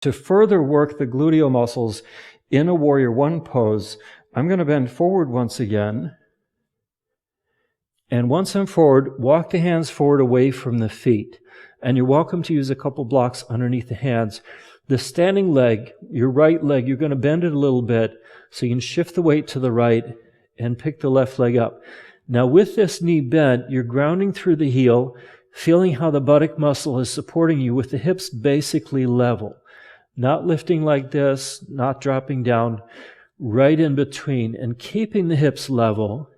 To further work the gluteal muscles in a Warrior One pose, I'm going to bend forward once again. And once I'm forward, walk the hands forward away from the feet. And you're welcome to use a couple blocks underneath the hands. The standing leg, your right leg, you're going to bend it a little bit so you can shift the weight to the right and pick the left leg up. Now with this knee bent, you're grounding through the heel, feeling how the buttock muscle is supporting you with the hips basically level. Not lifting like this, not dropping down, right in between, and keeping the hips level.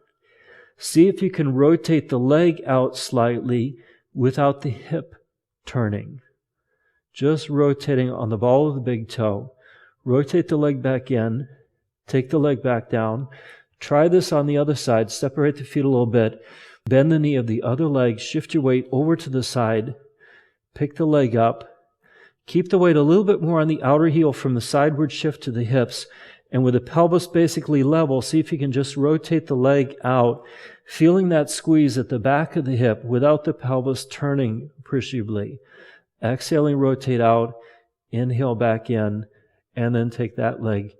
See if you can rotate the leg out slightly without the hip turning. Just rotating on the ball of the big toe. Rotate the leg back in, take the leg back down. Try this on the other side, separate the feet a little bit, bend the knee of the other leg, shift your weight over to the side, pick the leg up, keep the weight a little bit more on the outer heel from the sideward shift to the hips, and with the pelvis basically level, see if you can just rotate the leg out, feeling that squeeze at the back of the hip without the pelvis turning appreciably. Exhaling, rotate out, inhale back in, and then take that leg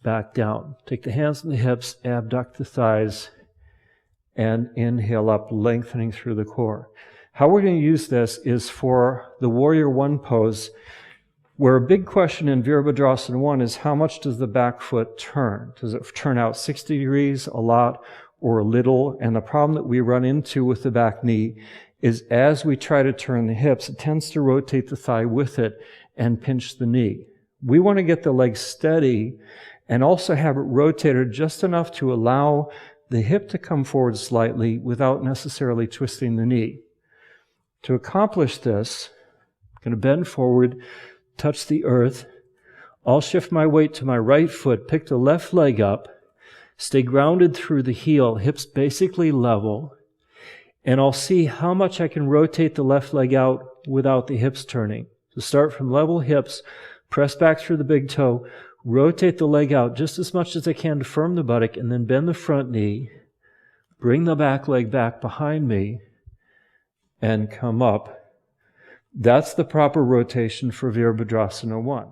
back down. Take the hands on the hips, abduct the thighs, and inhale up, lengthening through the core. How we're going to use this is for the Warrior One pose, where a big question in Virabhadrasana I is how much does the back foot turn? Does it turn out 60 degrees, a lot, or a little? And the problem that we run into with the back knee is as we try to turn the hips, it tends to rotate the thigh with it and pinch the knee. We want to get the leg steady and also have it rotated just enough to allow the hip to come forward slightly without necessarily twisting the knee. To accomplish this, I'm going to bend forward, touch the earth. I'll shift my weight to my right foot, pick the left leg up, stay grounded through the heel, hips basically level, and I'll see how much I can rotate the left leg out without the hips turning. So start from level hips, press back through the big toe, rotate the leg out just as much as I can to firm the buttock, and then bend the front knee, bring the back leg back behind me, and come up. That's the proper rotation for Virabhadrasana I.